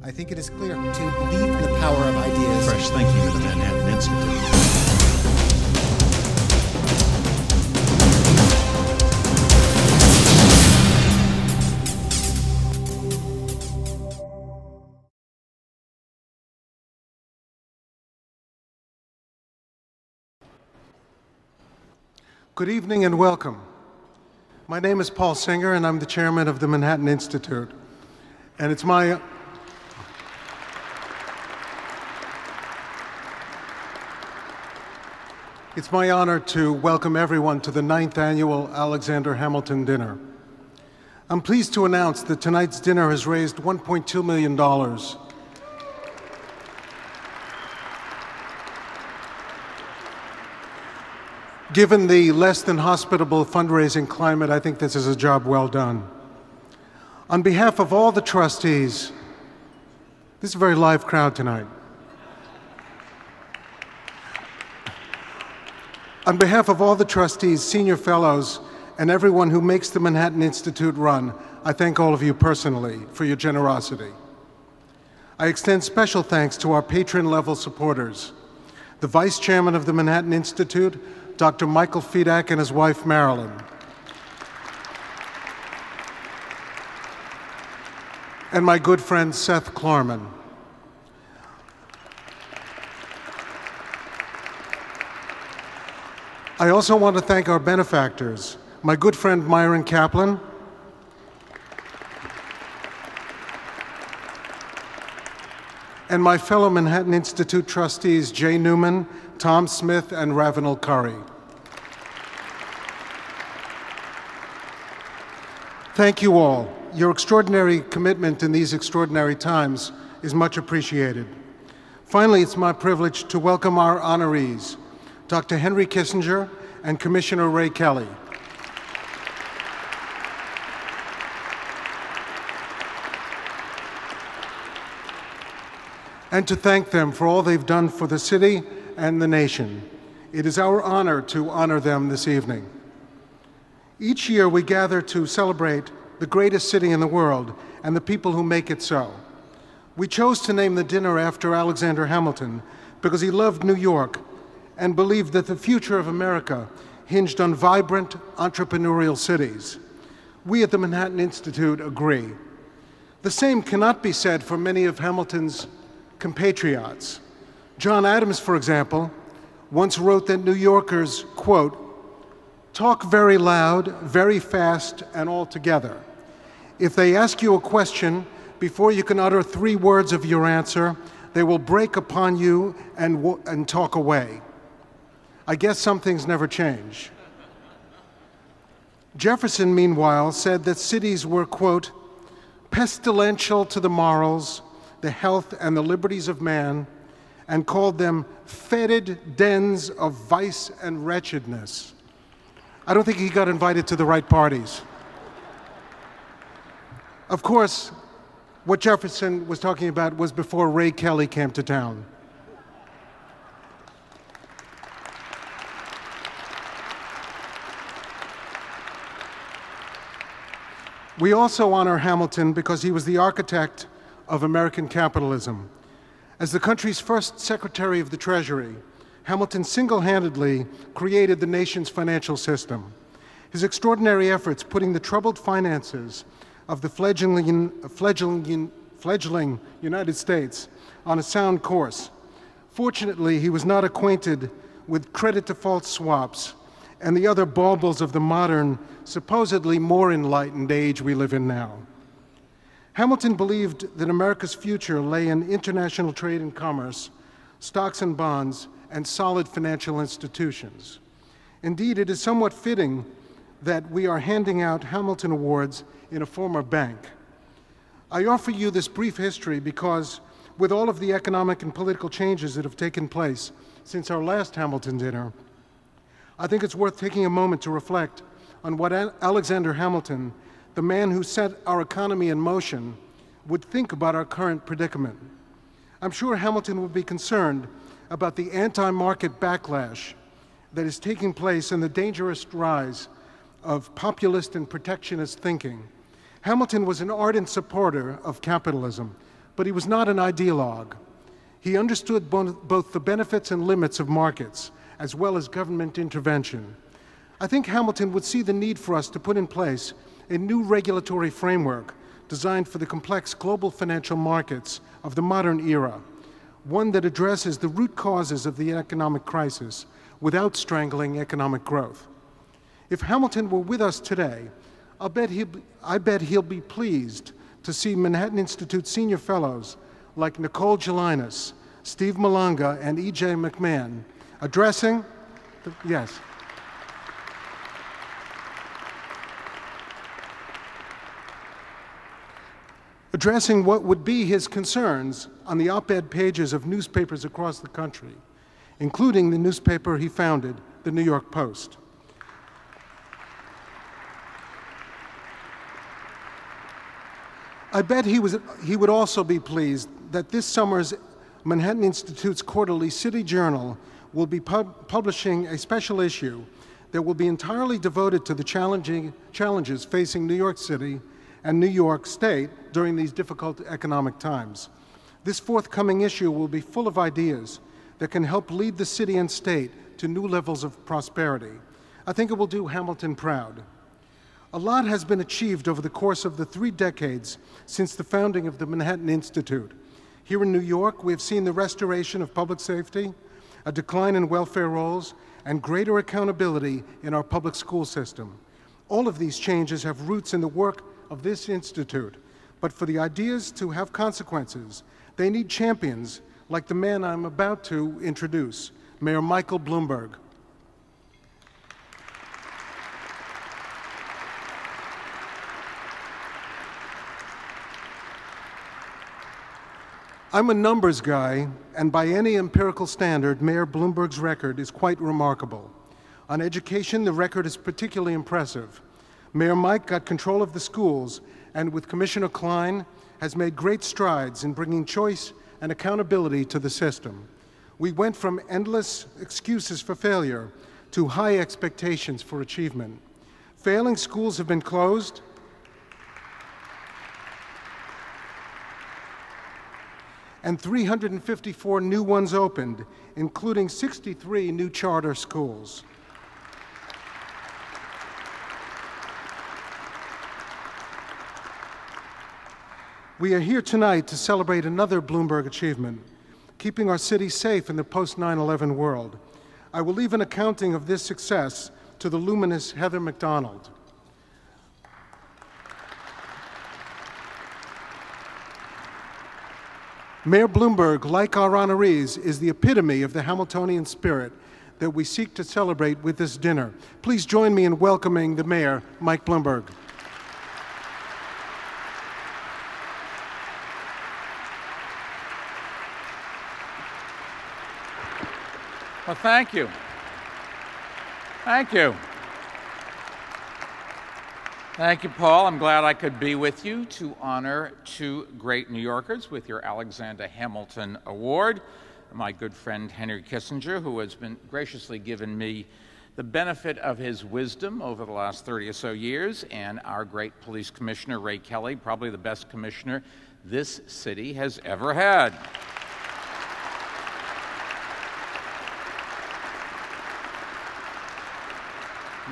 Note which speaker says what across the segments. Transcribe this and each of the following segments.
Speaker 1: I think it is clear to believe in the power of ideas.
Speaker 2: Fresh thinking to the Manhattan Institute.
Speaker 3: Good evening and welcome. My name is Paul Singer and I'm the chairman of the Manhattan Institute. And it's my honor to welcome everyone to the 9th annual Alexander Hamilton Dinner. I'm pleased to announce that tonight's dinner has raised $1.2 million. Given the less than hospitable fundraising climate, I think this is a job well done. On behalf of all the trustees, this is a very live crowd tonight. On behalf of all the trustees, senior fellows, and everyone who makes the Manhattan Institute run, I thank all of you personally for your generosity. I extend special thanks to our patron-level supporters, the Vice Chairman of the Manhattan Institute, Dr. Michael Fedak and his wife, Marilyn. And my good friend, Seth Klarman. I also want to thank our benefactors, my good friend, Myron Kaplan, and my fellow Manhattan Institute trustees, Jay Newman, Tom Smith, and Ravenel Curry. Thank you all. Your extraordinary commitment in these extraordinary times is much appreciated. Finally, it's my privilege to welcome our honorees, Dr. Henry Kissinger and Commissioner Ray Kelly. And to thank them for all they've done for the city and the nation. It is our honor to honor them this evening. Each year we gather to celebrate the greatest city in the world and the people who make it so. We chose to name the dinner after Alexander Hamilton because he loved New York and believed that the future of America hinged on vibrant entrepreneurial cities. We at the Manhattan Institute agree. The same cannot be said for many of Hamilton's compatriots. John Adams, for example, once wrote that New Yorkers, quote, talk very loud, very fast, and all together. If they ask you a question, before you can utter 3 words of your answer, they will break upon you and talk away. I guess some things never change. Jefferson, meanwhile, said that cities were, quote, pestilential to the morals, the health, and the liberties of man, and called them fetid dens of vice and wretchedness. I don't think he got invited to the right parties. Of course, what Jefferson was talking about was before Ray Kelly came to town. We also honor Hamilton because he was the architect of American capitalism. As the country's first Secretary of the Treasury, Hamilton single-handedly created the nation's financial system. His extraordinary efforts putting the troubled finances of the fledgling United States on a sound course. Fortunately, he was not acquainted with credit default swaps and the other baubles of the modern, supposedly more enlightened age we live in now. Hamilton believed that America's future lay in international trade and commerce, stocks and bonds, and solid financial institutions. Indeed, it is somewhat fitting that we are handing out Hamilton Awards in a former bank. I offer you this brief history because with all of the economic and political changes that have taken place since our last Hamilton dinner, I think it's worth taking a moment to reflect on what Alexander Hamilton, the man who set our economy in motion, would think about our current predicament. I'm sure Hamilton would be concerned about the anti-market backlash that is taking place and the dangerous rise of populist and protectionist thinking. Hamilton was an ardent supporter of capitalism, But he was not an ideologue. He understood both the benefits and limits of markets, as well as government intervention. I think Hamilton would see the need for us to put in place a new regulatory framework designed for the complex global financial markets of the modern era, one that addresses the root causes of the economic crisis without strangling economic growth. If Hamilton were with us today, I bet he'll be pleased to see Manhattan Institute senior fellows like Nicole Gelinas, Steve Malanga, and E.J. McMahon addressing what would be his concerns on the op-ed pages of newspapers across the country, including the newspaper he founded, the New York Post. I bet he would also be pleased that this summer's Manhattan Institute's quarterly City Journal will be publishing a special issue that will be entirely devoted to the challenges facing New York City and New York State during these difficult economic times. This forthcoming issue will be full of ideas that can help lead the city and state to new levels of prosperity. I think it will do Hamilton proud. A lot has been achieved over the course of the 3 decades since the founding of the Manhattan Institute. Here in New York, we have seen the restoration of public safety, a decline in welfare rolls, and greater accountability in our public school system. All of these changes have roots in the work of this institute, but for the ideas to have consequences, they need champions like the man I'm about to introduce, Mayor Michael Bloomberg. I'm a numbers guy, and by any empirical standard, Mayor Bloomberg's record is quite remarkable. On education, the record is particularly impressive. Mayor Mike got control of the schools, and with Commissioner Klein, has made great strides in bringing choice and accountability to the system. We went from endless excuses for failure to high expectations for achievement. Failing schools have been closed, and 354 new ones opened, including 63 new charter schools. We are here tonight to celebrate another Bloomberg achievement, keeping our city safe in the post-9/11 world. I will leave an accounting of this success to the luminous Heather McDonald. Mayor Bloomberg, like our honorees, is the epitome of the Hamiltonian spirit that we seek to celebrate with this dinner. Please join me in welcoming the mayor, Mike Bloomberg.
Speaker 4: Well, thank you. Thank you. Thank you, Paul. I'm glad I could be with you to honor 2 great New Yorkers with your Alexander Hamilton Award. My good friend Henry Kissinger, who has been graciously given me the benefit of his wisdom over the last 30 or so years, and our great police commissioner, Ray Kelly, probably the best commissioner this city has ever had.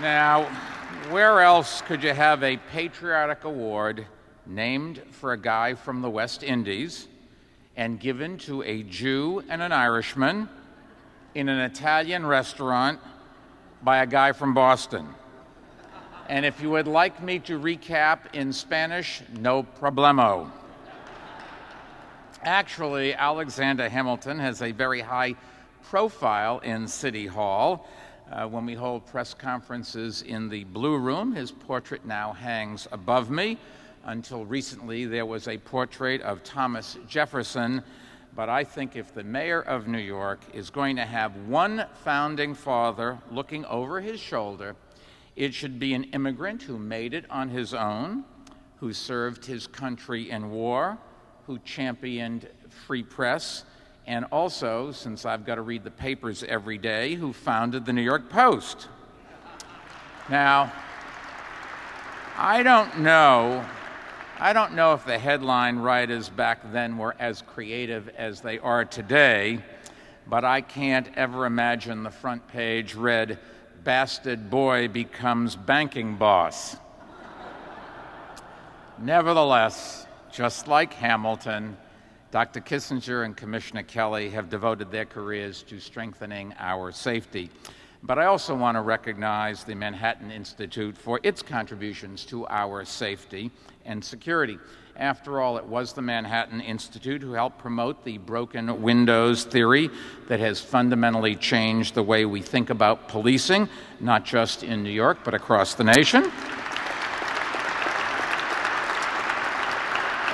Speaker 4: Now, where else could you have a patriotic award named for a guy from the West Indies and given to a Jew and an Irishman in an Italian restaurant by a guy from Boston? And if you would like me to recap in Spanish, no problemo. Actually, Alexander Hamilton has a very high profile in City Hall. When we hold press conferences in the Blue Room, his portrait now hangs above me. Until recently, there was a portrait of Thomas Jefferson. But I think if the mayor of New York is going to have one founding father looking over his shoulder, it should be an immigrant who made it on his own, who served his country in war, who championed free press, and also, since I've got to read the papers every day, who founded the New York Post. Now, I don't know I don't know if the headline writers back then were as creative as they are today, but I can't ever imagine the front page read, "Bastard boy becomes banking boss." Nevertheless, just like Hamilton, Dr. Kissinger and Commissioner Kelly have devoted their careers to strengthening our safety. But I also want to recognize the Manhattan Institute for its contributions to our safety and security. After all, it was the Manhattan Institute who helped promote the broken windows theory that has fundamentally changed the way we think about policing, not just in New York, but across the nation.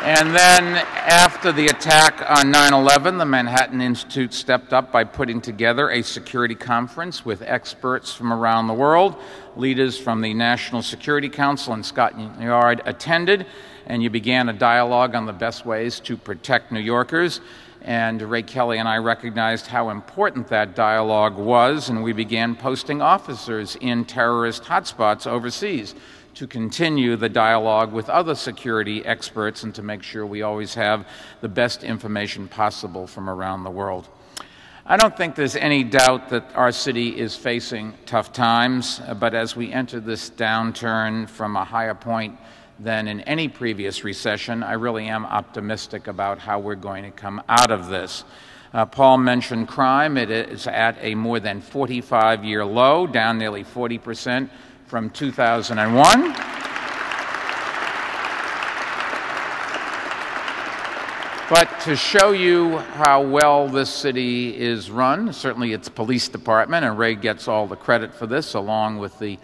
Speaker 4: And then after the attack on 9/11, the Manhattan Institute stepped up by putting together a security conference with experts from around the world. Leaders from the National Security Council and Scotland Yard attended, and you began a dialogue on the best ways to protect New Yorkers. And Ray Kelly and I recognized how important that dialogue was, and we began posting officers in terrorist hotspots overseas to continue the dialogue with other security experts and to make sure we always have the best information possible from around the world. I don't think there's any doubt that our city is facing tough times, but as we enter this downturn from a higher point than in any previous recession, I really am optimistic about how we're going to come out of this. Paul mentioned crime. It is at a more than 45-year low, down nearly 40% from 2001. But to show you how well this city is run, certainly its police department, and Ray gets all the credit for this, along with the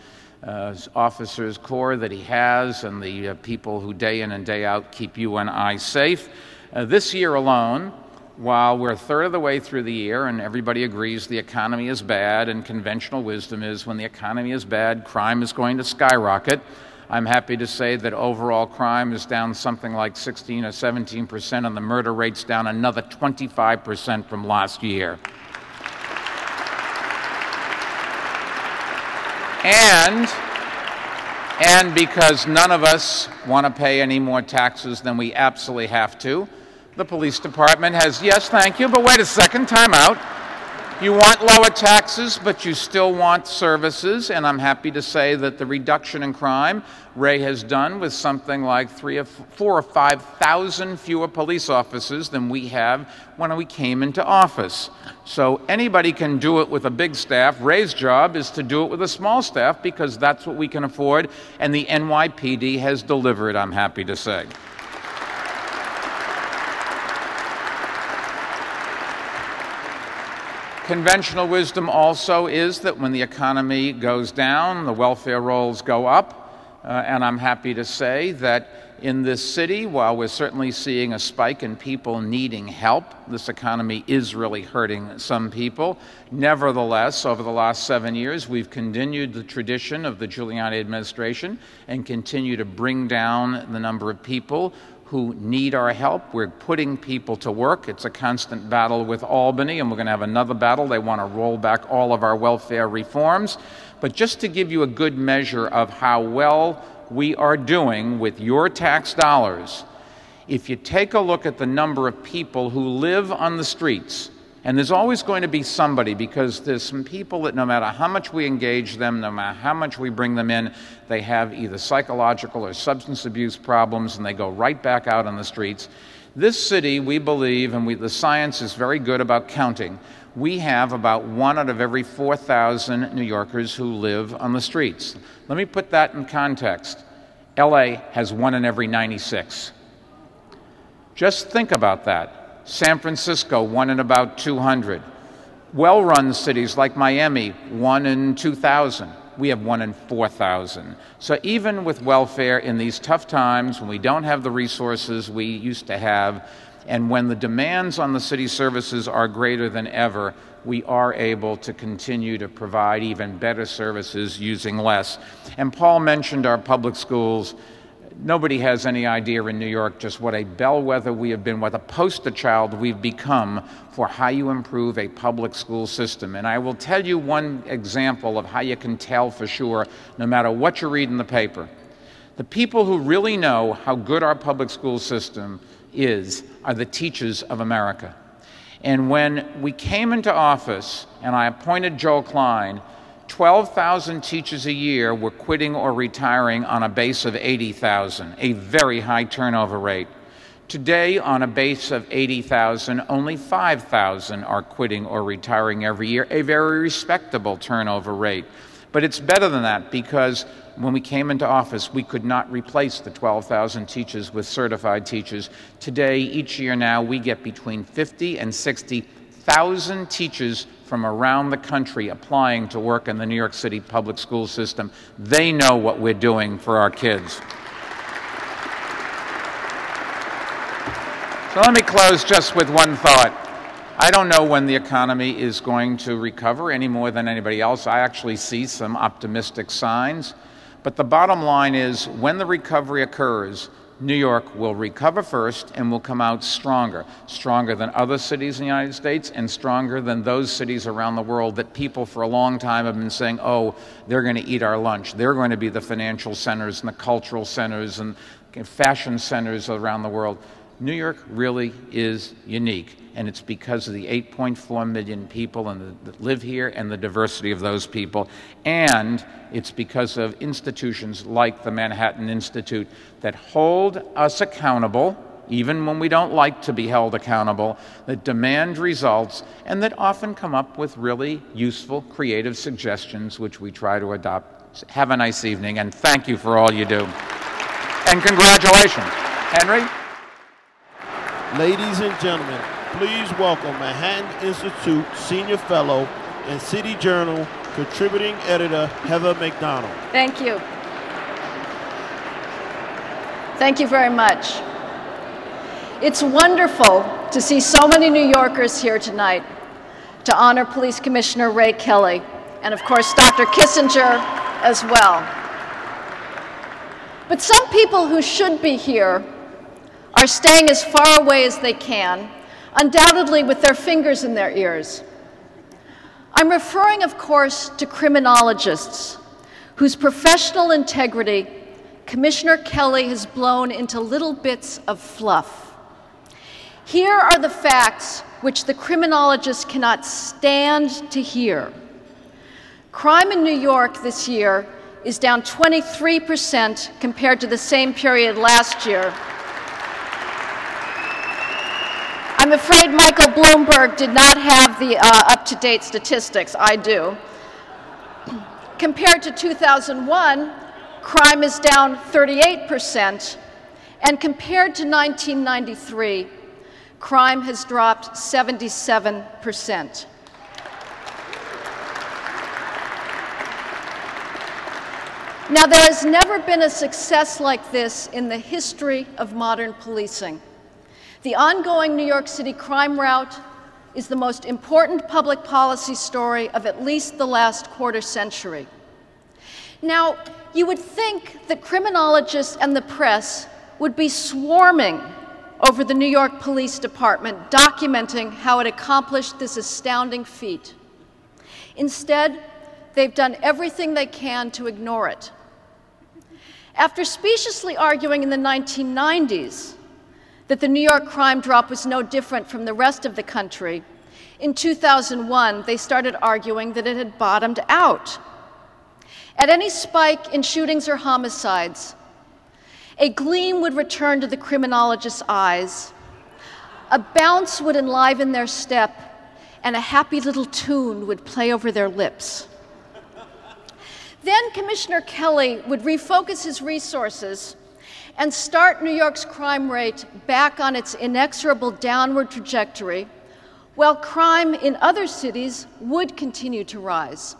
Speaker 4: officers' corps that he has and the people who day in and day out keep you and I safe. This year alone, while we're a third of the way through the year and everybody agrees the economy is bad and conventional wisdom is when the economy is bad, crime is going to skyrocket, I'm happy to say that overall crime is down something like 16 or 17% and the murder rate's down another 25% from last year. And because none of us want to pay any more taxes than we absolutely have to, the police department has, yes, thank you, but wait a second, time out. You want lower taxes, but you still want services, and I'm happy to say that the reduction in crime Ray has done with something like 4,000 or 5,000 fewer police officers than we have when we came into office. So anybody can do it with a big staff. Ray's job is to do it with a small staff because that's what we can afford, and the NYPD has delivered, I'm happy to say. Conventional wisdom also is that when the economy goes down, the welfare rolls go up. And I'm happy to say that in this city, while we're certainly seeing a spike in people needing help, this economy is really hurting some people. Nevertheless, over the last 7 years, we've continued the tradition of the Giuliani administration and continue to bring down the number of people who need our help. We're putting people to work. It's a constant battle with Albany, and we're going to have another battle. They want to roll back all of our welfare reforms. But just to give you a good measure of how well we are doing with your tax dollars, if you take a look at the number of people who live on the streets, and there's always going to be somebody, because there's some people that no matter how much we engage them, no matter how much we bring them in, they have either psychological or substance abuse problems, and they go right back out on the streets. This city, we believe, and the science is very good about counting, we have about 1 out of every 4,000 New Yorkers who live on the streets. Let me put that in context. LA has 1 in every 96. Just think about that. San Francisco, 1 in about 200. Well-run cities like Miami, 1 in 2,000. We have 1 in 4,000. So even with welfare in these tough times, when we don't have the resources we used to have, and when the demands on the city services are greater than ever, we are able to continue to provide even better services using less. And Paul mentioned our public schools. Nobody has any idea in New York just what a bellwether we have been, what a poster child we've become for how you improve a public school system. And I will tell you one example of how you can tell for sure, no matter what you read in the paper. The people who really know how good our public school system is are the teachers of America. And when we came into office and I appointed Joel Klein, 12,000 teachers a year were quitting or retiring on a base of 80,000, a very high turnover rate. Today, on a base of 80,000, only 5,000 are quitting or retiring every year, a very respectable turnover rate. But it's better than that, because when we came into office, we could not replace the 12,000 teachers with certified teachers. Today, each year now, we get between 50 and 60,000 teachers from around the country applying to work in the New York City public school system. They know what we're doing for our kids. So let me close just with one thought. I don't know when the economy is going to recover any more than anybody else. I actually see some optimistic signs. But the bottom line is, when the recovery occurs, New York will recover first and will come out stronger. Stronger than other cities in the United States and stronger than those cities around the world that people for a long time have been saying, oh, they're going to eat our lunch. They're going to be the financial centers and the cultural centers and fashion centers around the world. New York really is unique, and it's because of the 8.4 million people that live here and the diversity of those people, and it's because of institutions like the Manhattan Institute that hold us accountable, even when we don't like to be held accountable, that demand results, and that often come up with really useful, creative suggestions, which we try to adopt. Have a nice evening, and thank you for all you do. And congratulations. Henry?
Speaker 5: Ladies and gentlemen, please welcome Manhattan Institute Senior Fellow and City Journal contributing editor Heather McDonald.
Speaker 6: Thank you. Thank you very much. It's wonderful to see so many New Yorkers here tonight to honor Police Commissioner Ray Kelly, and of course Dr. Kissinger as well. But some people who should be here are staying as far away as they can, undoubtedly with their fingers in their ears. I'm referring, of course, to criminologists whose professional integrity Commissioner Kelly has blown into little bits of fluff. Here are the facts which the criminologists cannot stand to hear. Crime in New York this year is down 23% compared to the same period last year. I'm afraid Michael Bloomberg did not have the up-to-date statistics. I do. Compared to 2001, crime is down 38%, and compared to 1993, crime has dropped 77%. Now, there has never been a success like this in the history of modern policing. The ongoing New York City crime rout is the most important public policy story of at least the last quarter century. Now, you would think that criminologists and the press would be swarming over the New York Police Department, documenting how it accomplished this astounding feat. Instead, they've done everything they can to ignore it. After speciously arguing in the 1990s that the New York crime drop was no different from the rest of the country, in 2001, they started arguing that it had bottomed out. At any spike in shootings or homicides, a gleam would return to the criminologists' eyes, a bounce would enliven their step, and a happy little tune would play over their lips. Then Commissioner Kelly would refocus his resources and start New York's crime rate back on its inexorable downward trajectory, while crime in other cities would continue to rise.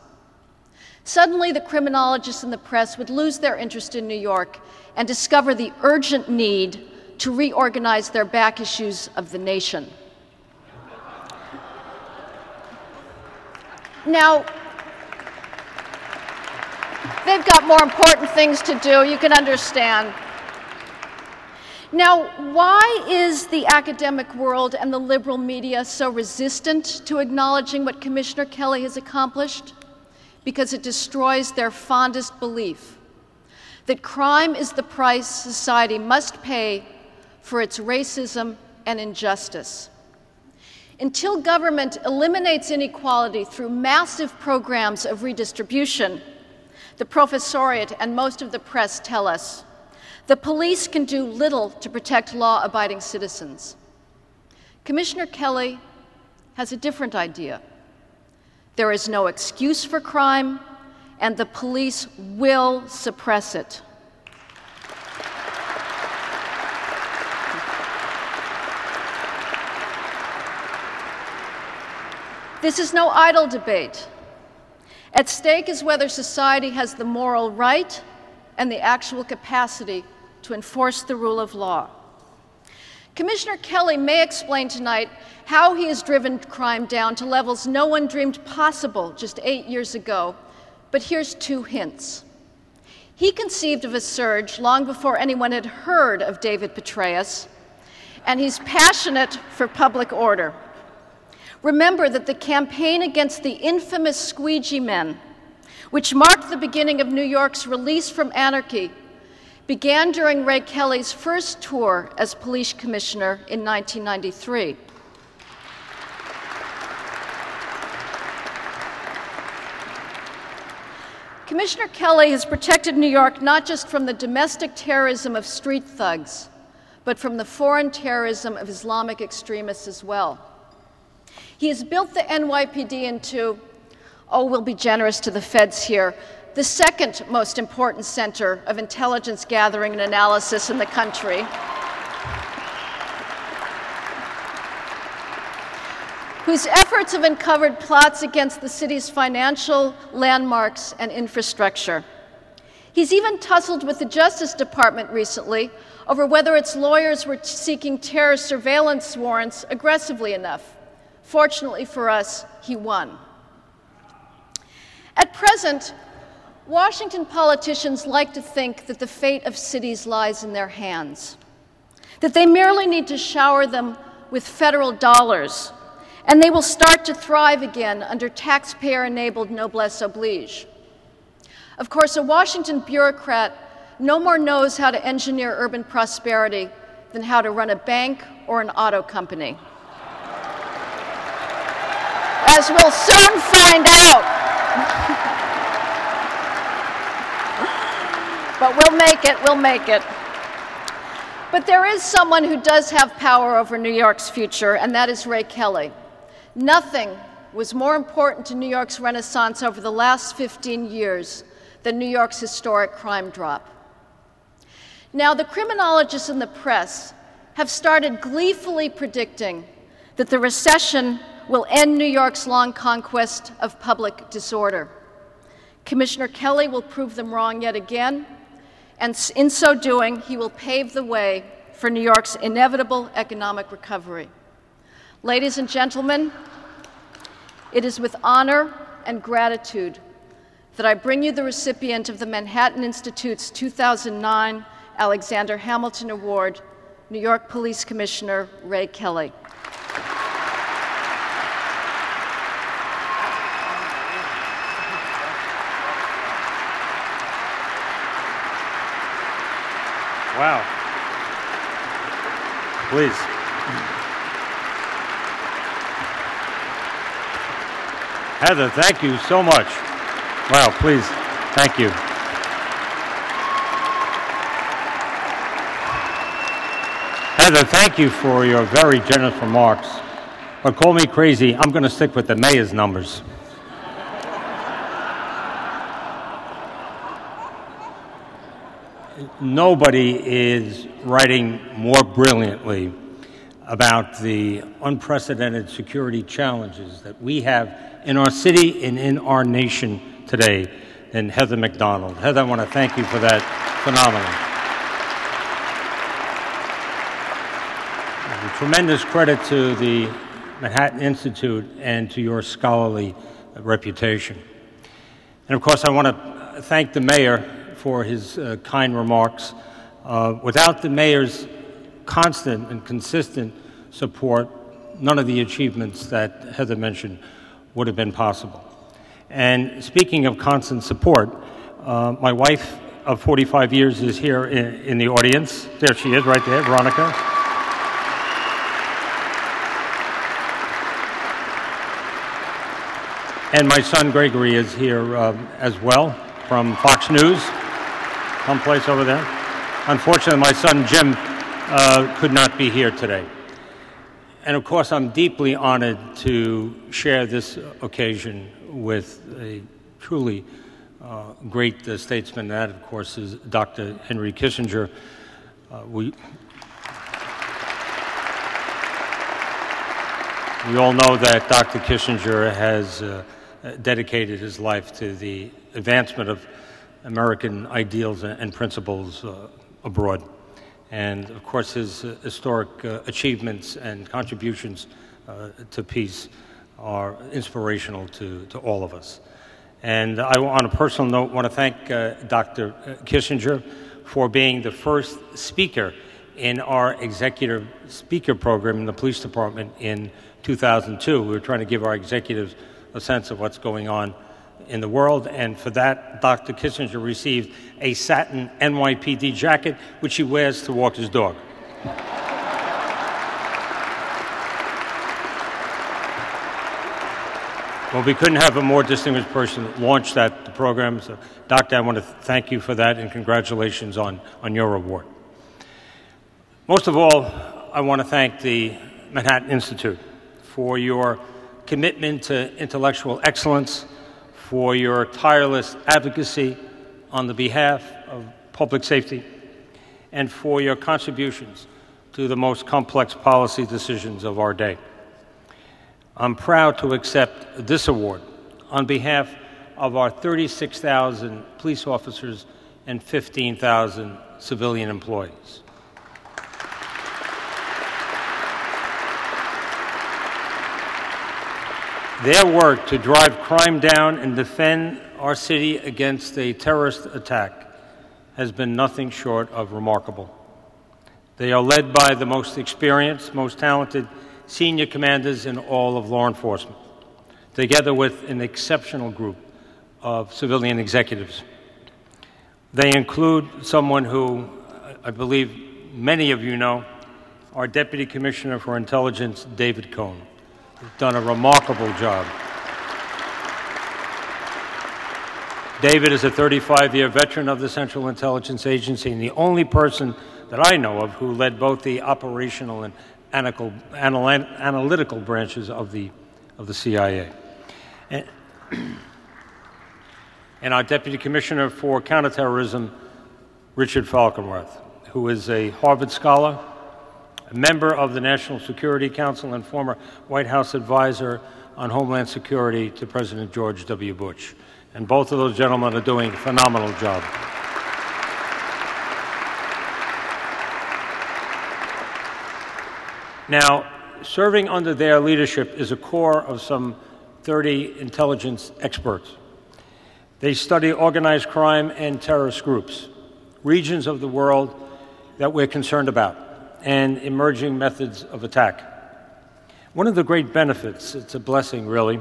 Speaker 6: Suddenly, the criminologists and the press would lose their interest in New York and discover the urgent need to reorganize their back issues of the nation. Now, they've got more important things to do, you can understand. Now, why is the academic world and the liberal media so resistant to acknowledging what Commissioner Kelly has accomplished? Because it destroys their fondest belief. that crime is the price society must pay for its racism and injustice. Until government eliminates inequality through massive programs of redistribution, the professoriate and most of the press tell us, the police can do little to protect law-abiding citizens. Commissioner Kelly has a different idea. There is no excuse for crime, and the police will suppress it. This is no idle debate. At stake is whether society has the moral right and the actual capacity to enforce the rule of law. Commissioner Kelly may explain tonight how he has driven crime down to levels no one dreamed possible just 8 years ago, but here's 2 hints. He conceived of a surge long before anyone had heard of David Petraeus, and he's passionate for public order. Remember that the campaign against the infamous squeegee men, which marked the beginning of New York's release from anarchy, began during Ray Kelly's first tour as police commissioner in 1993. Commissioner Kelly has protected New York not just from the domestic terrorism of street thugs, but from the foreign terrorism of Islamic extremists as well. He has built the NYPD into, we'll be generous to the feds here, the second most important center of intelligence gathering and analysis in the country. Whose efforts have uncovered plots against the city's financial landmarks and infrastructure. He's even tussled with the Justice Department recently over whether its lawyers were seeking terror surveillance warrants aggressively enough. Fortunately for us, he won. At present, Washington politicians like to think that the fate of cities lies in their hands, that they merely need to shower them with federal dollars, and they will start to thrive again under taxpayer-enabled noblesse oblige. Of course, a Washington bureaucrat no more knows how to engineer urban prosperity than how to run a bank or an auto company. As we'll soon find out. But we'll make it. But there is someone who does have power over New York's future, and that is Ray Kelly. Nothing was more important to New York's renaissance over the last 15 years than New York's historic crime drop. Now, the criminologists and the press have started gleefully predicting that the recession will end New York's long conquest of public disorder. Commissioner Kelly will prove them wrong yet again, and in so doing, he will pave the way for New York's inevitable economic recovery. Ladies and gentlemen, it is with honor and gratitude that I bring you the recipient of the Manhattan Institute's 2009 Alexander Hamilton Award, New York Police Commissioner Ray Kelly.
Speaker 7: Wow. Please. Heather, thank you so much. Wow, please, thank you. Heather, thank you for your very generous remarks. But call me crazy, I'm going to stick with the mayor's numbers. Nobody is writing more brilliantly about the unprecedented security challenges that we have in our city and in our nation today than Heather McDonald. Heather, I want to thank you for that phenomenon. Tremendous credit to the Manhattan Institute and to your scholarly reputation. And of course, I want to thank the mayor for his kind remarks. Without the mayor's constant and consistent support, none of the achievements that Heather mentioned would have been possible. And speaking of constant support, my wife of 45 years is here in the audience. There she is, right there, Veronica. And my son Gregory is here as well from Fox News, someplace over there. Unfortunately, my son Jim could not be here today. And of course, I'm deeply honored to share this occasion with a truly great statesman. That, of course, is Dr. Henry Kissinger. We all know that Dr. Kissinger has dedicated his life to the advancement of American ideals and principles abroad. And of course, his historic achievements and contributions to peace are inspirational to all of us. And I, on a personal note, want to thank Dr. Kissinger for being the first speaker in our executive speaker program in the police department in 2002. We were trying to give our executives a sense of what's going on in the world, and for that, Dr. Kissinger received a satin NYPD jacket, which he wears to walk his dog. Well, we couldn't have a more distinguished person launch the program, so Doctor, I want to thank you for that, and congratulations on your award. Most of all, I want to thank the Manhattan Institute for your commitment to intellectual excellence, for your tireless advocacy on the behalf of public safety, and for your contributions to the most complex policy decisions of our day. I'm proud to accept this award on behalf of our 36,000 police officers and 15,000 civilian employees. Their work to drive crime down and defend our city against a terrorist attack has been nothing short of remarkable. They are led by the most experienced, most talented senior commanders in all of law enforcement, together with an exceptional group of civilian executives. They include someone who I believe many of you know, our Deputy Commissioner for Intelligence, David Cohn. He's done a remarkable job. David is a 35-year veteran of the Central Intelligence Agency and the only person that I know of who led both the operational and analytical branches of the CIA. And our Deputy Commissioner for Counterterrorism, Richard Falkenrath, who is a Harvard scholar, a member of the National Security Council, and former White House advisor on Homeland Security to President George W. Bush. And both of those gentlemen are doing a phenomenal job. Now, serving under their leadership is a core of some 30 intelligence experts. They study organized crime and terrorist groups, regions of the world that we're concerned about, and emerging methods of attack. One of the great benefits, it's a blessing really,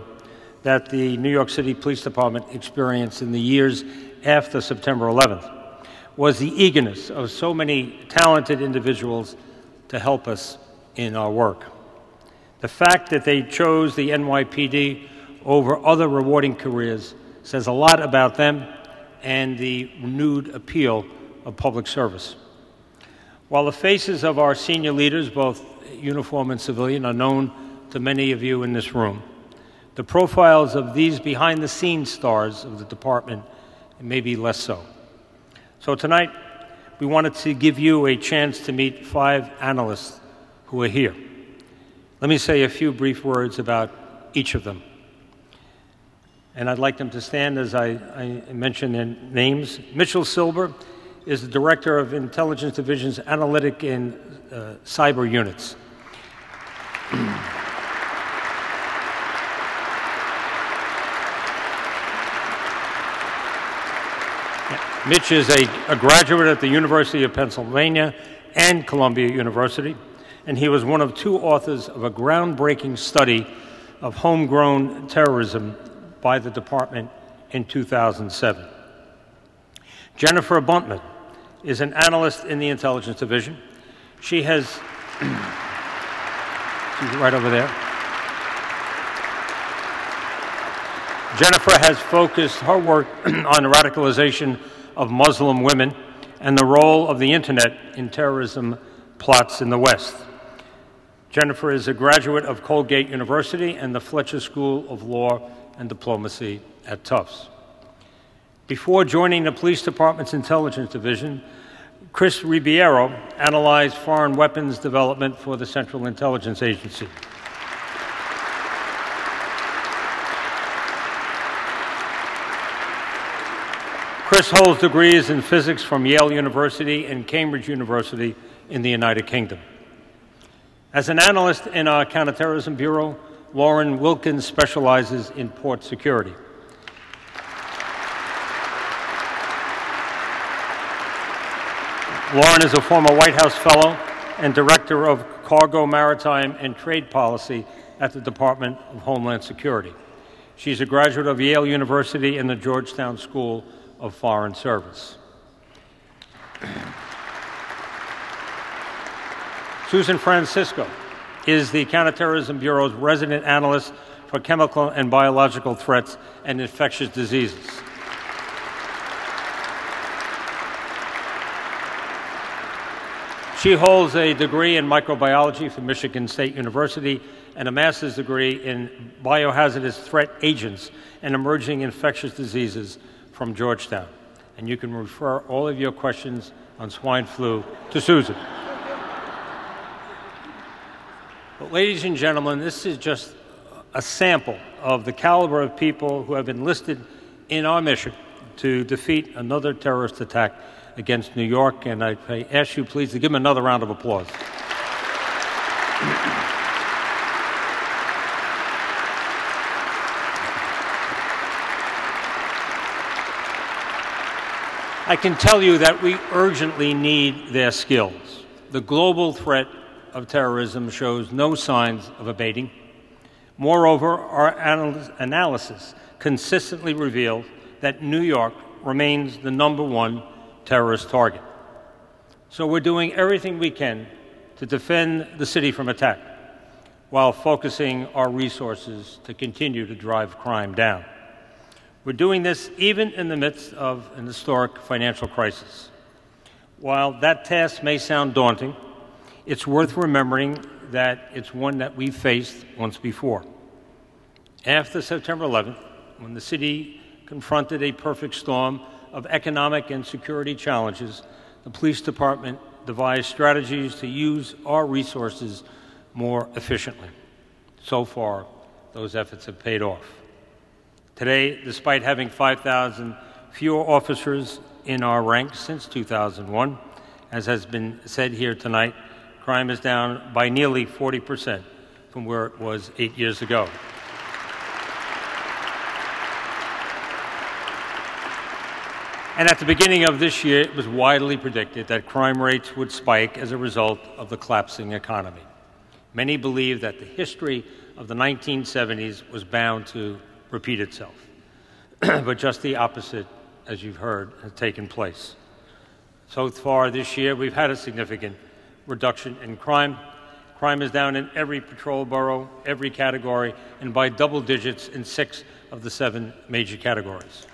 Speaker 7: that the New York City Police Department experienced in the years after September 11th was the eagerness of so many talented individuals to help us in our work. The fact that they chose the NYPD over other rewarding careers says a lot about them and the renewed appeal of public service. While the faces of our senior leaders, both uniform and civilian, are known to many of you in this room, the profiles of these behind-the-scenes stars of the department may be less so. So tonight, we wanted to give you a chance to meet 5 analysts who are here. Let me say a few brief words about each of them. And I'd like them to stand as I mention their names. Mitchell Silber is the Director of Intelligence Division's Analytic and Cyber Units. Mitch is a graduate at the University of Pennsylvania and Columbia University, and he was one of 2 authors of a groundbreaking study of homegrown terrorism by the department in 2007. Jennifer Buntman is an analyst in the Intelligence Division. She has, she's right over there. Jennifer has focused her work on the radicalization of Muslim women and the role of the internet in terrorism plots in the West. Jennifer is a graduate of Colgate University and the Fletcher School of Law and Diplomacy at Tufts. Before joining the Police Department's Intelligence Division, Chris Ribeiro analyzed foreign weapons development for the Central Intelligence Agency. Chris holds degrees in physics from Yale University and Cambridge University in the United Kingdom. As an analyst in our Counterterrorism Bureau, Lauren Wilkins specializes in port security. Lauren is a former White House Fellow and Director of Cargo, Maritime, and Trade Policy at the Department of Homeland Security. She's a graduate of Yale University and the Georgetown School of Foreign Service. Susan Francisco is the Counterterrorism Bureau's resident analyst for chemical and biological threats and infectious diseases. She holds a degree in microbiology from Michigan State University and a master's degree in biohazardous threat agents and emerging infectious diseases from Georgetown. And you can refer all of your questions on swine flu to Susan. But ladies and gentlemen, this is just a sample of the caliber of people who have enlisted in our mission to defeat another terrorist attack against New York, and I ask you please to give them another round of applause. I can tell you that we urgently need their skills. The global threat of terrorism shows no signs of abating. Moreover, our analysis consistently reveals that New York remains the #1 terrorist target. So we're doing everything we can to defend the city from attack while focusing our resources to continue to drive crime down. We're doing this even in the midst of an historic financial crisis. While that task may sound daunting, it's worth remembering that it's one that we faced once before. After September 11th, when the city confronted a perfect storm of economic and security challenges, the police department devised strategies to use our resources more efficiently. So far, those efforts have paid off. Today, despite having 5,000 fewer officers in our ranks since 2001, as has been said here tonight, crime is down by nearly 40% from where it was 8 years ago. And at the beginning of this year, it was widely predicted that crime rates would spike as a result of the collapsing economy. Many believe that the history of the 1970s was bound to repeat itself. But just the opposite, as you've heard, has taken place. So far this year, we've had a significant reduction in crime. Crime is down in every patrol borough, every category, and by double digits in 6 of the 7 major categories.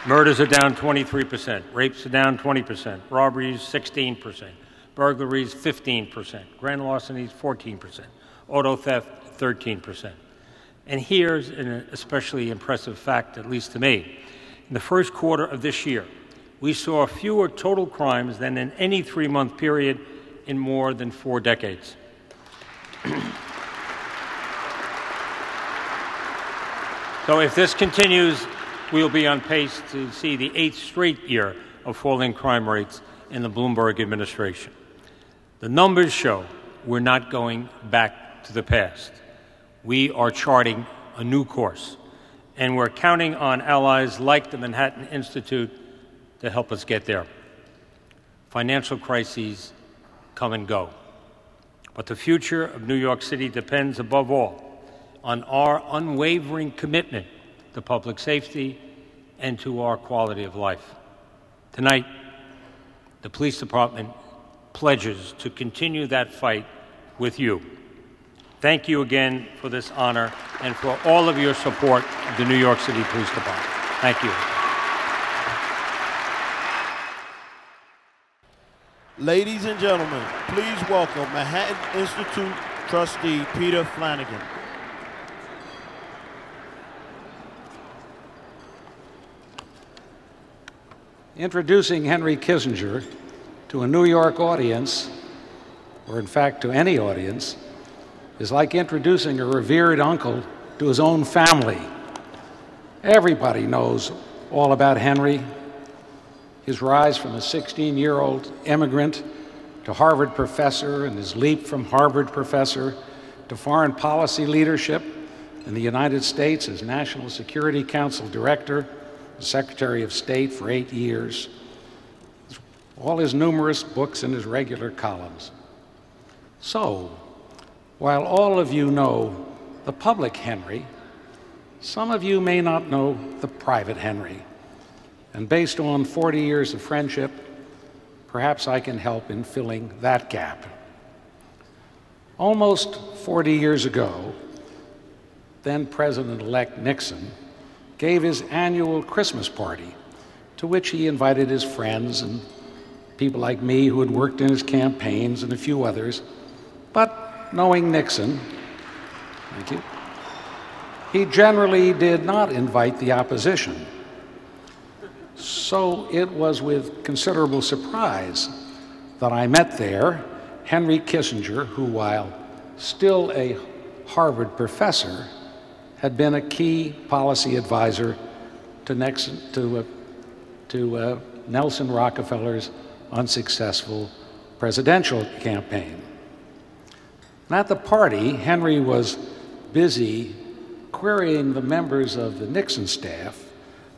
Speaker 7: Murders are down 23%, rapes are down 20%, robberies 16%, burglaries 15%, grand larcenies 14%, auto theft 13%. And here's an especially impressive fact, at least to me. In the first quarter of this year, we saw fewer total crimes than in any 3-month period in more than 4 decades. So if this continues, we'll be on pace to see the 8th straight year of falling crime rates in the Bloomberg administration. The numbers show we're not going back to the past. We are charting a new course, and we're counting on allies like the Manhattan Institute to help us get there. Financial crises come and go, but the future of New York City depends above all on our unwavering commitment to public safety and to our quality of life. Tonight, the police department pledges to continue that fight with you. Thank you again for this honor and for all of your support of the New York City Police Department. Thank you.
Speaker 5: Ladies and gentlemen, please welcome Manhattan Institute trustee Peter Flanagan.
Speaker 8: Introducing Henry Kissinger to a New York audience, or in fact to any audience, is like introducing a revered uncle to his own family. Everybody knows all about Henry, his rise from a 16-year-old immigrant to Harvard professor and his leap from Harvard professor to foreign policy leadership in the United States as National Security Council Director, Secretary of State for 8 years, all his numerous books and his regular columns. So, while all of you know the public Henry, some of you may not know the private Henry. And based on 40 years of friendship, perhaps I can help in filling that gap. Almost 40 years ago, then President-elect Nixon gave his annual Christmas party, to which he invited his friends and people like me who had worked in his campaigns and a few others. But knowing Nixon, thank you, he generally did not invite the opposition. So it was with considerable surprise that I met there Henry Kissinger, who, while still a Harvard professor, had been a key policy advisor to Nelson Rockefeller's unsuccessful presidential campaign. And at the party, Henry was busy querying the members of the Nixon staff,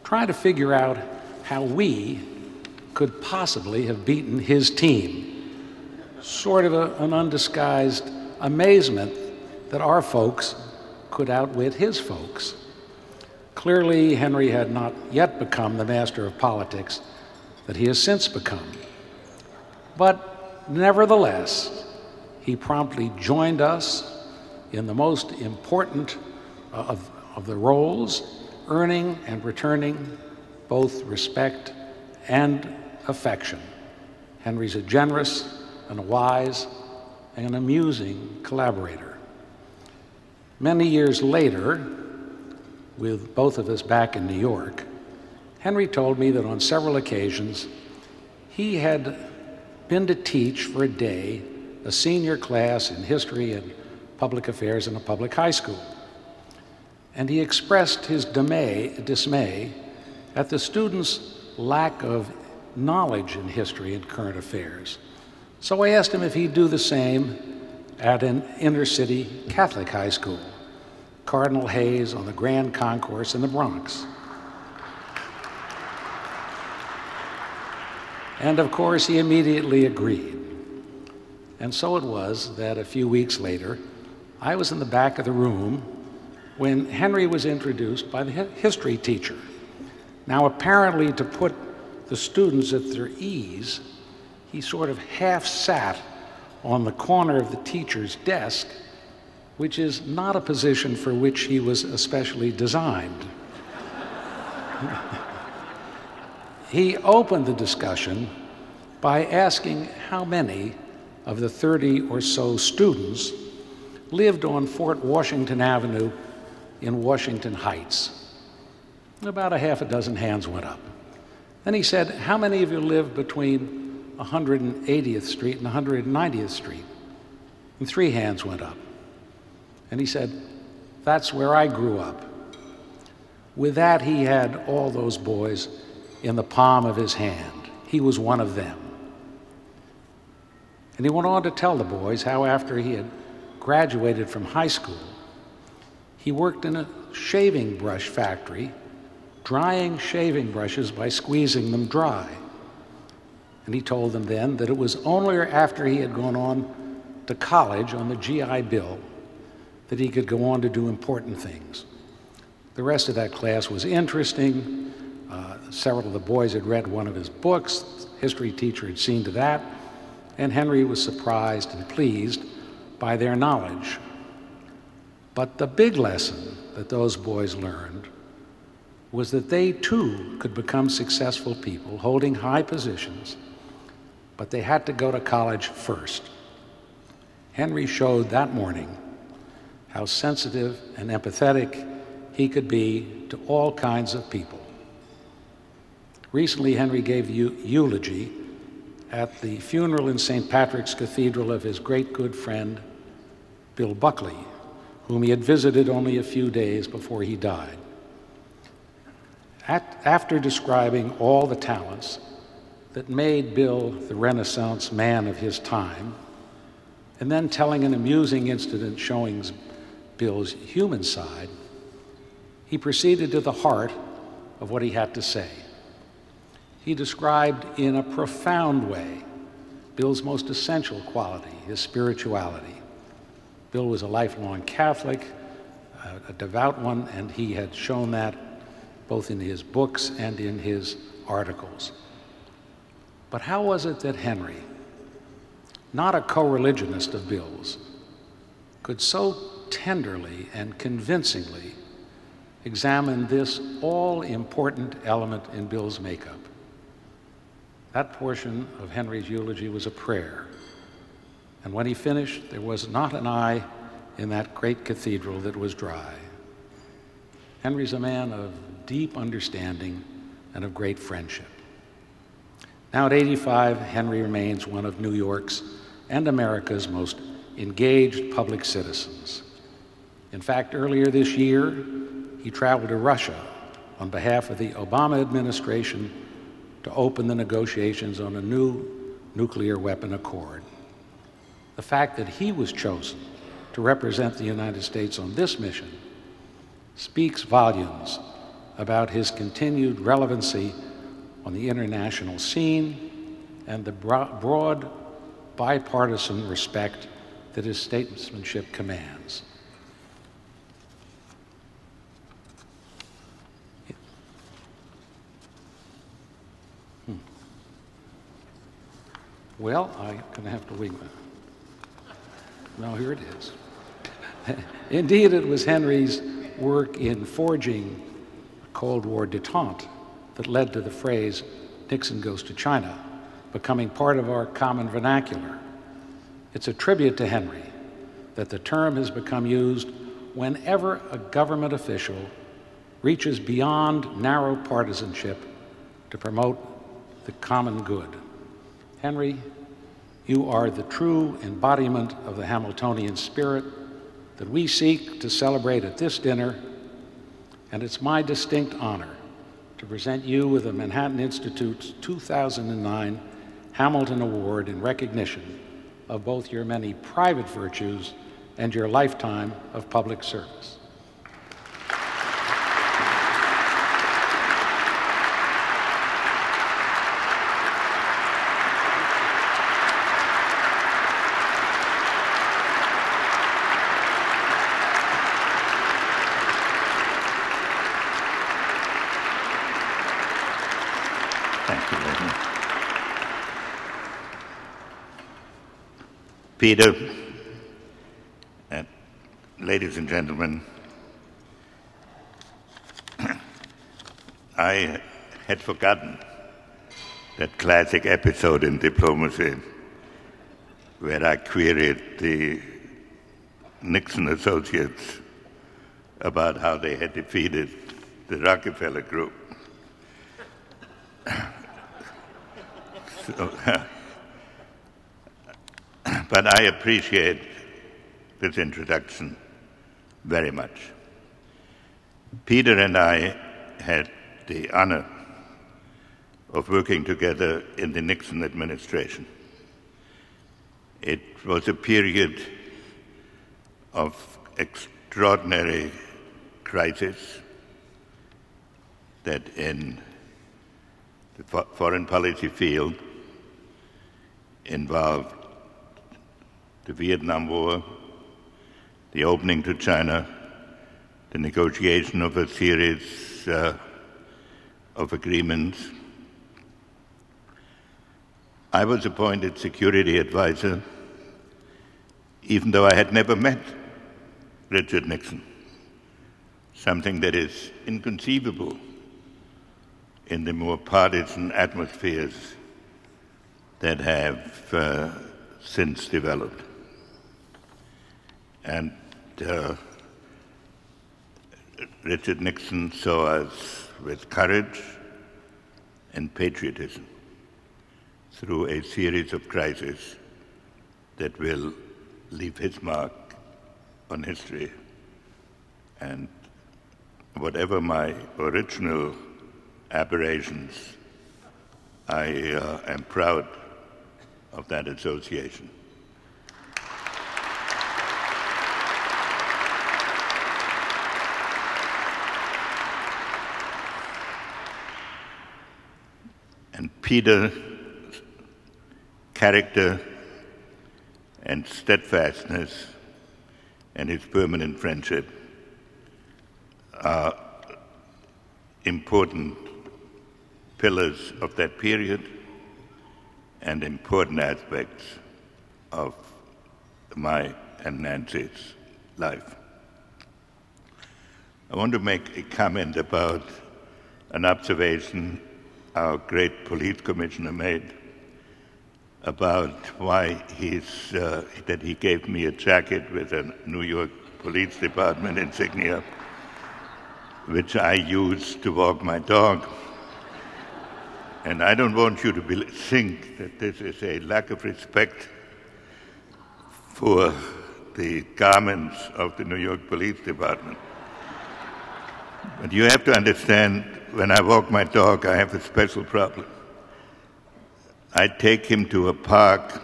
Speaker 8: trying to figure out how we could possibly have beaten his team. Sort of an undisguised amazement that our folks could outwit his folks. Clearly, Henry had not yet become the master of politics that he has since become. But nevertheless, he promptly joined us in the most important of the roles, earning and returning both respect and affection. Henry's a generous and a wise and an amusing collaborator. Many years later, with both of us back in New York, Henry told me that on several occasions he had been to teach for a day a senior class in history and public affairs in a public high school. And he expressed his dismay at the students' lack of knowledge in history and current affairs. So I asked him if he'd do the same at an inner-city Catholic high school, Cardinal Hayes on the Grand Concourse in the Bronx. And of course, he immediately agreed. And so it was that a few weeks later, I was in the back of the room when Henry was introduced by the history teacher. Now, apparently to put the students at their ease, he sort of half sat on the corner of the teacher's desk, which is not a position for which he was especially designed. He opened the discussion by asking how many of the 30 or so students lived on Fort Washington Avenue in Washington Heights. About a half a dozen hands went up. Then he said, how many of you live between 180th Street and 190th Street? And 3 hands went up. And he said, that's where I grew up. With that, he had all those boys in the palm of his hand. He was one of them. And he went on to tell the boys how after he had graduated from high school, he worked in a shaving brush factory, drying shaving brushes by squeezing them dry. And he told them then that it was only after he had gone on to college on the GI Bill that he could go on to do important things. The rest of that class was interesting. Several of the boys had read one of his books. The history teacher had seen to that, and Henry was surprised and pleased by their knowledge. But the big lesson that those boys learned was that they too could become successful people holding high positions, but they had to go to college first. Henry showed that morning how sensitive and empathetic he could be to all kinds of people. Recently, Henry gave eulogy at the funeral in St. Patrick's Cathedral of his great good friend, Bill Buckley, whom he had visited only a few days before he died. After describing all the talents that made Bill the Renaissance man of his time, and then telling an amusing incident showing Bill's human side, he proceeded to the heart of what he had to say. He described in a profound way Bill's most essential quality, his spirituality. Bill was a lifelong Catholic, a devout one, and he had shown that both in his books and in his articles. But how was it that Henry, not a co-religionist of Bill's, could so tenderly and convincingly examine this all-important element in Bill's makeup? That portion of Henry's eulogy was a prayer. And when he finished, there was not an eye in that great cathedral that was dry. Henry's a man of deep understanding and of great friendship. Now at 85, Henry remains one of New York's and America's most engaged public citizens. In fact, earlier this year, he traveled to Russia on behalf of the Obama administration to open the negotiations on a new nuclear weapon accord. The fact that he was chosen to represent the United States on this mission speaks volumes about his continued relevancy on the international scene and the broad bipartisan respect that his statesmanship commands. Well, I'm going to have to wing that. No, here it is. Indeed, it was Henry's work in forging a Cold War détente that led to the phrase, "Nixon goes to China," becoming part of our common vernacular. It's a tribute to Henry that the term has become used whenever a government official reaches beyond narrow partisanship to promote the common good. Henry, you are the true embodiment of the Hamiltonian spirit that we seek to celebrate at this dinner, and it's my distinct honor to present you with the Manhattan Institute's 2009 Hamilton Award in recognition of both your many private virtues and your lifetime of public service.
Speaker 9: Thank you, Raymond. Peter, ladies and gentlemen, I had forgotten that classic episode in diplomacy where I queried the Nixon associates about how they had defeated the Rockefeller Group. But I appreciate this introduction very much. Peter and I had the honor of working together in the Nixon administration. It was a period of extraordinary crisis that in the foreign policy field involved the Vietnam War, the the opening to China, the negotiation of a series of agreements. I was appointed security advisor, even though I had never met Richard Nixon, something that is inconceivable in the more partisan atmospheres that have since developed. And Richard Nixon saw us with courage and patriotism through a series of crises that will leave his mark on history. And whatever my original aberrations, I am proud of that association. And Peter's character and steadfastness and his permanent friendship are important pillars of that period and important aspects of my and Nancy's life. I want to make a comment about an observation our great police commissioner made about why that he gave me a jacket with a New York Police Department insignia, which I use to walk my dog. And I don't want you to think that this is a lack of respect for the garments of the New York Police Department. But you have to understand, when I walk my dog, I have a special problem. I take him to a park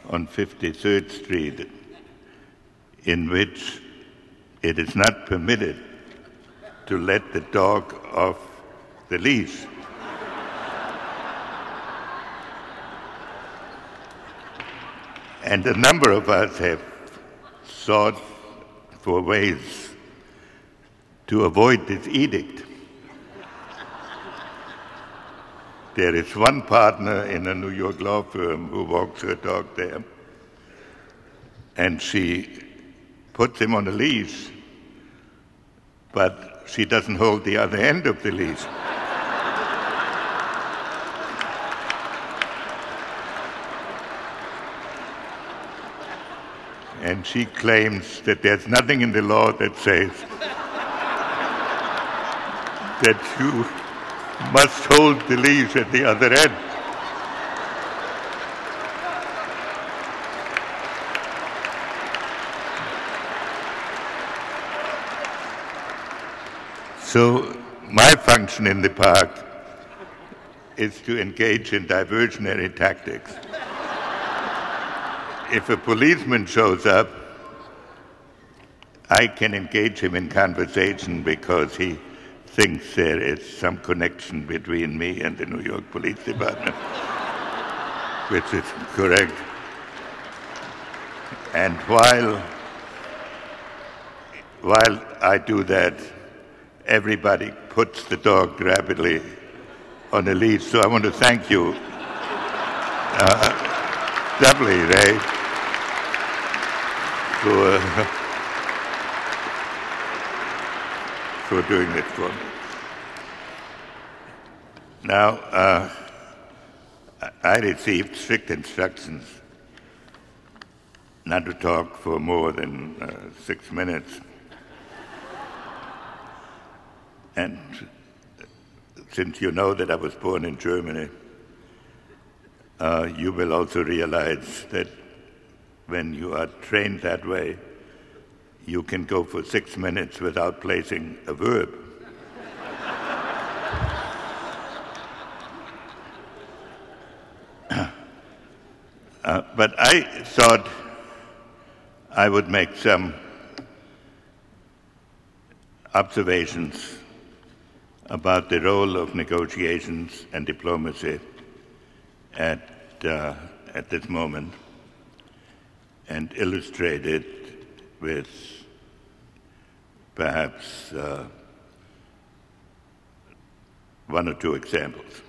Speaker 9: on 53rd Street in which it is not permitted to let the dog off the leash. And a number of us have sought for ways to avoid this edict. There is one partner in a New York law firm who walks her dog there, and she puts him on a leash, but she doesn't hold the other end of the leash. And she claims that there's nothing in the law that says that you must hold the leash at the other end. So my function in the park is to engage in diversionary tactics. If a policeman shows up, I can engage him in conversation because he thinks there is some connection between me and the New York Police Department, which is correct. And while I do that, everybody puts the dog rapidly on a leash. So I want to thank you doubly, Ray, for doing it for me. Now, I received strict instructions not to talk for more than 6 minutes. And since you know that I was born in Germany, you will also realize that when you are trained that way, you can go for 6 minutes without placing a verb. But I thought I would make some observations about the role of negotiations and diplomacy at this moment, and illustrate it with perhaps one or two examples.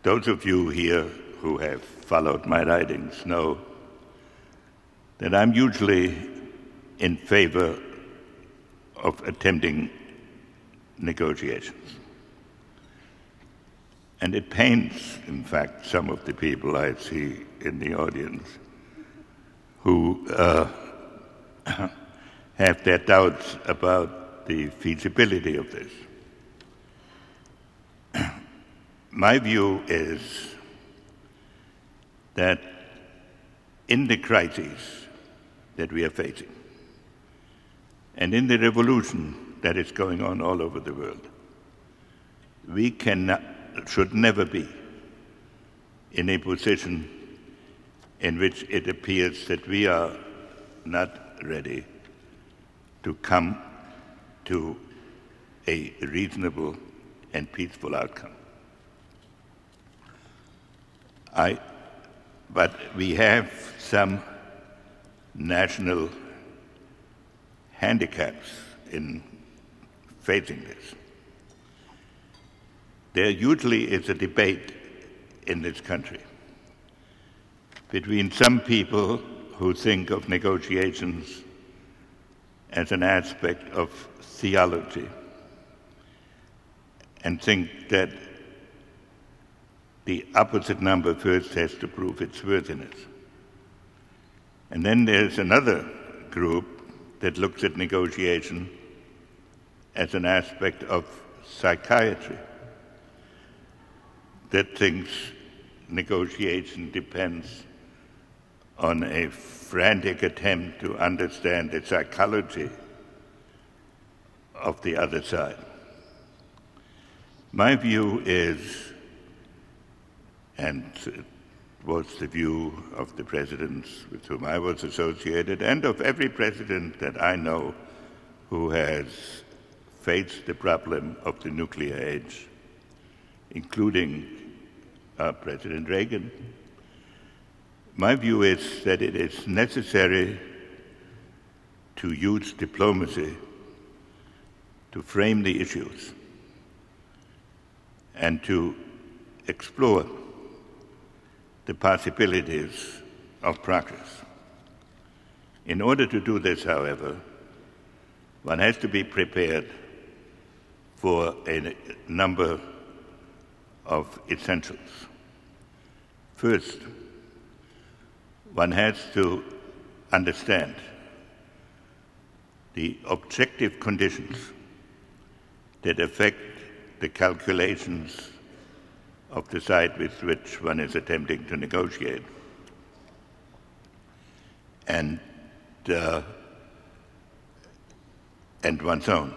Speaker 9: Those of you here who have followed my writings know that I'm usually in favor of attempting negotiations. And it pains, in fact, some of the people I see in the audience who have their doubts about the feasibility of this. My view is that in the crises that we are facing, and in the revolution that is going on all over the world, we should never be in a position in which it appears that we are not ready to come to a reasonable and peaceful outcome. But we have some national handicaps in facing this. There usually is a debate in this country between some people who think of negotiations as an aspect of theology and think that the opposite number first has to prove its worthiness. And then there's another group that looks at negotiation as an aspect of psychiatry, that thinks negotiation depends on a frantic attempt to understand the psychology of the other side. My view is, and it was the view of the presidents with whom I was associated and of every president that I know who has faced the problem of the nuclear age, including President Reagan. My view is that it is necessary to use diplomacy to frame the issues and to explore the possibilities of progress. In order to do this, however, one has to be prepared for a number of essentials. First, one has to understand the objective conditions that affect the calculations of the side with which one is attempting to negotiate. And one's own.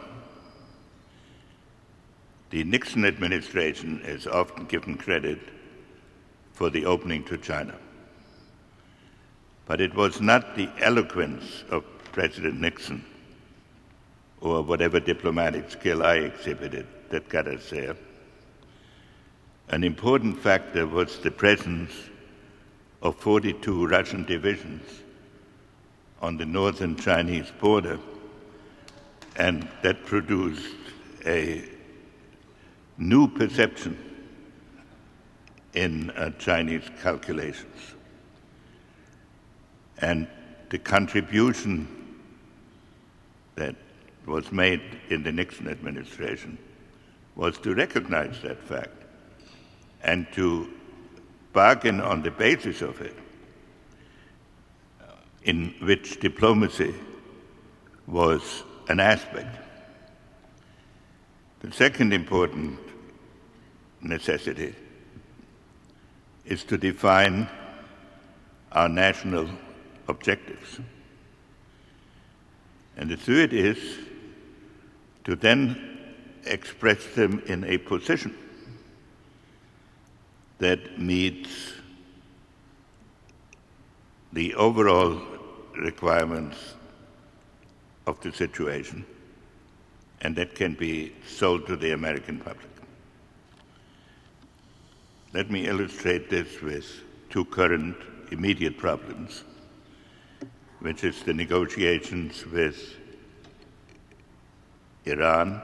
Speaker 9: The Nixon administration is often given credit for the opening to China. But it was not the eloquence of President Nixon or whatever diplomatic skill I exhibited that got us there. An important factor was the presence of 42 Russian divisions on the northern Chinese border, and that produced a new perception in Chinese calculations. And the contribution that was made in the Nixon administration was to recognize that fact and to bargain on the basis of it, in which diplomacy was an aspect. The second important necessity is to define our national objectives. And the third is to then express them in a position that meets the overall requirements of the situation and that can be sold to the American public. Let me illustrate this with two current immediate problems which is the negotiations with Iran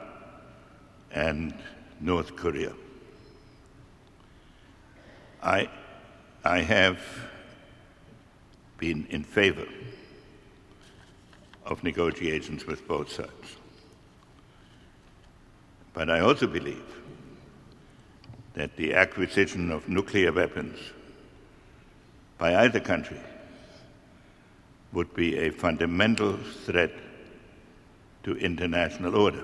Speaker 9: and North Korea. I have been in favor of negotiations with both sides. But I also believe that the acquisition of nuclear weapons by either country would be a fundamental threat to international order.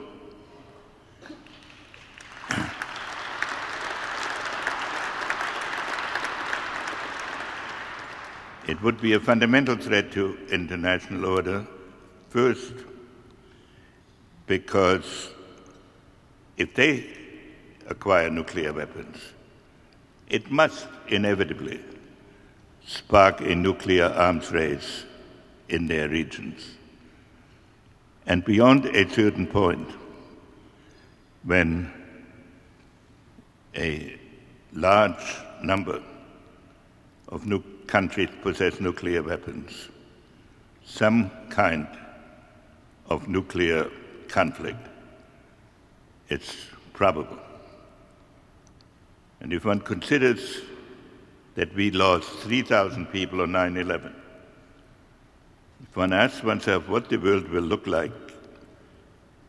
Speaker 9: It would be a fundamental threat to international order, first, because if they acquire nuclear weapons, it must inevitably spark a nuclear arms race in their regions. And beyond a certain point, when a large number of countries possess nuclear weapons, some kind of nuclear conflict, it's probable. And if one considers that we lost 3,000 people on 9/11, if one asks oneself what the world will look like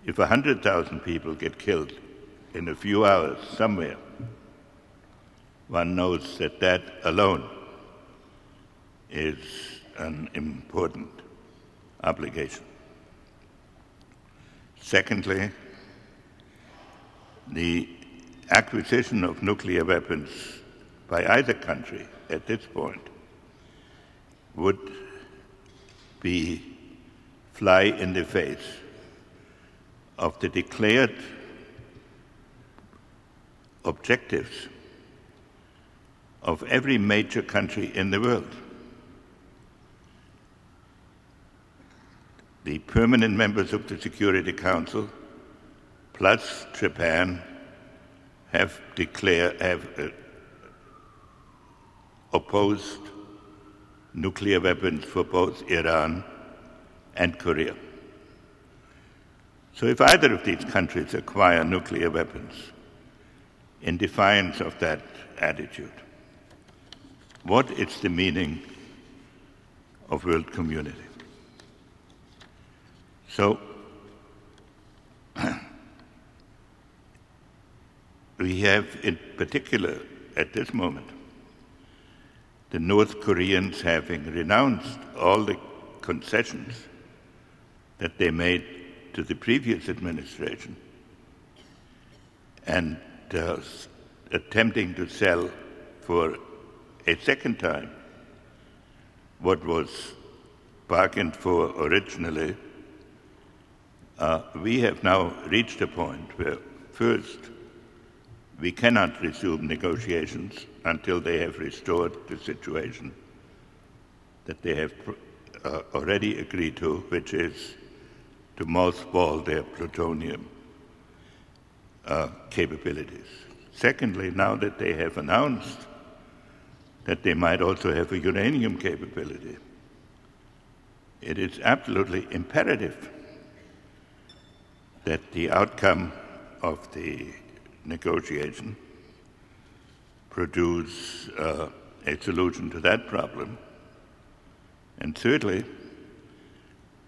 Speaker 9: if 100,000 people get killed in a few hours somewhere, one knows that that alone is an important obligation. Secondly, the acquisition of nuclear weapons by either country at this point would be fly in the face of the declared objectives of every major country in the world. The permanent members of the Security Council, plus Japan, have opposed nuclear weapons for both Iran and Korea. So if either of these countries acquire nuclear weapons in defiance of that attitude, what is the meaning of world community? So we have, in particular at this moment, the North Koreans having renounced all the concessions that they made to the previous administration and attempting to sell for a second time what was bargained for originally. We have now reached a point where, first, we cannot resume negotiations until they have restored the situation that they have already agreed to, which is to mothball their plutonium capabilities. Secondly, now that they have announced that they might also have a uranium capability, it is absolutely imperative that the outcome of the negotiation produce a solution to that problem. And thirdly,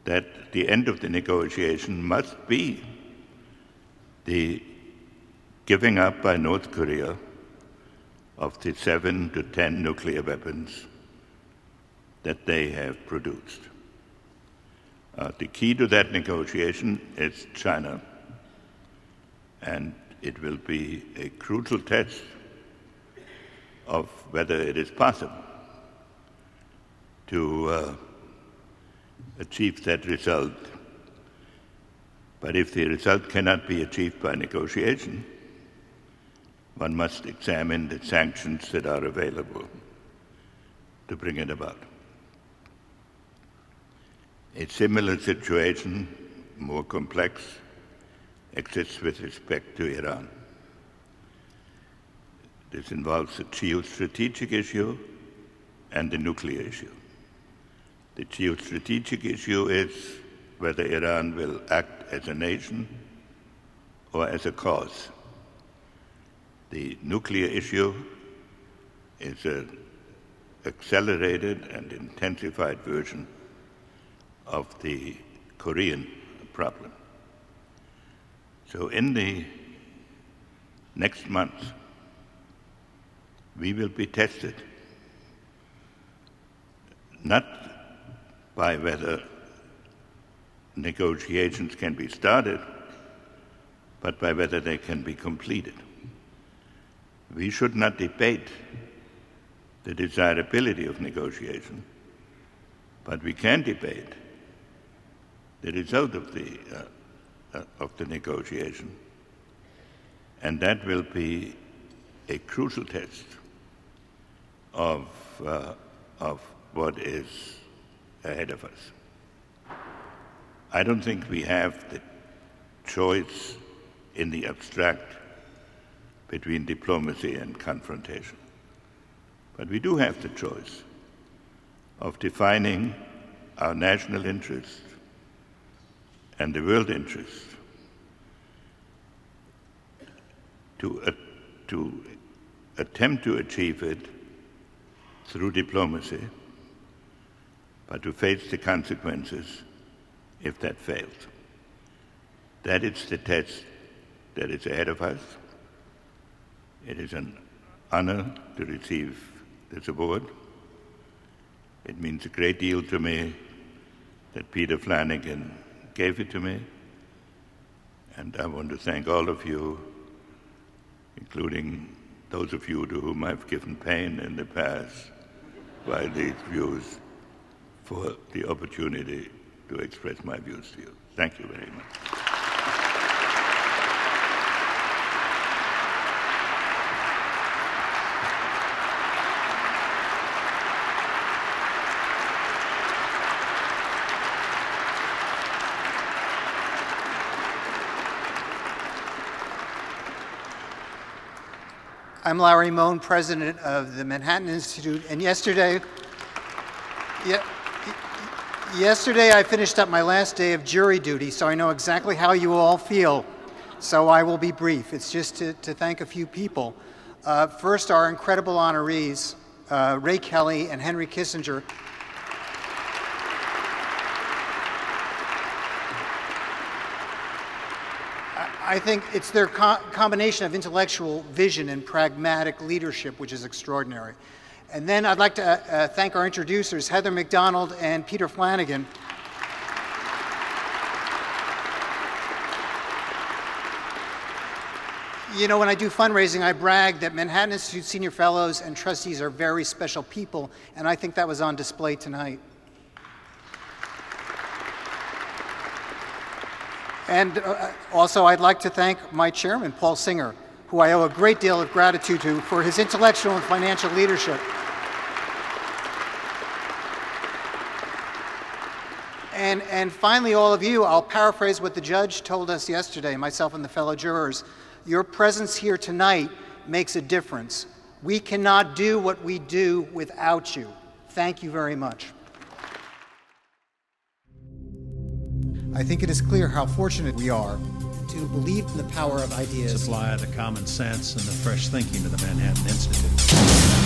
Speaker 9: that the end of the negotiation must be the giving up by North Korea of the 7 to 10 nuclear weapons that they have produced. The key to that negotiation is China, and it will be a crucial test of whether it is possible to achieve that result. But if the result cannot be achieved by negotiation, one must examine the sanctions that are available to bring it about. A similar situation, more complex, exists with respect to Iran. This involves the geostrategic issue and the nuclear issue. The geostrategic issue is whether Iran will act as a nation or as a cause. The nuclear issue is an accelerated and intensified version of the Korean problem. So in the next month, we will be tested not by whether negotiations can be started, but by whether they can be completed. We should not debate the desirability of negotiation, but we can debate the result of the negotiation, and that will be a crucial test of what is ahead of us. I don't think we have the choice in the abstract between diplomacy and confrontation. But we do have the choice of defining our national interest and the world interest to attempt to achieve it through diplomacy, but to face the consequences if that fails. That is the test that is ahead of us. It is an honor to receive this award. It means a great deal to me that Peter Flanagan gave it to me, and I want to thank all of you, including those of you to whom I've given pain in the past by these views, for the opportunity to express my views to you. Thank you very much.
Speaker 1: I'm Larry Mohn, president of the Manhattan Institute, and yesterday I finished up my last day of jury duty, so I know exactly how you all feel, so I will be brief. It's just to thank a few people. First, our incredible honorees, Ray Kelly and Henry Kissinger. I think it's their combination of intellectual vision and pragmatic leadership, which is extraordinary. And then I'd like to thank our introducers, Heather McDonald and Peter Flanagan. You know, when I do fundraising, I brag that Manhattan Institute senior fellows and trustees are very special people, and I think that was on display tonight. And also, I'd like to thank my chairman, Paul Singer, who I owe a great deal of gratitude to for his intellectual and financial leadership. And finally, all of you, I'll paraphrase what the judge told us yesterday, myself and the fellow jurors. Your presence here tonight makes a difference. We cannot do what we do without you. Thank you very much.
Speaker 2: I think it is clear how fortunate we are to believe in the power of ideas.
Speaker 10: Supply the common sense and the fresh thinking of the Manhattan Institute.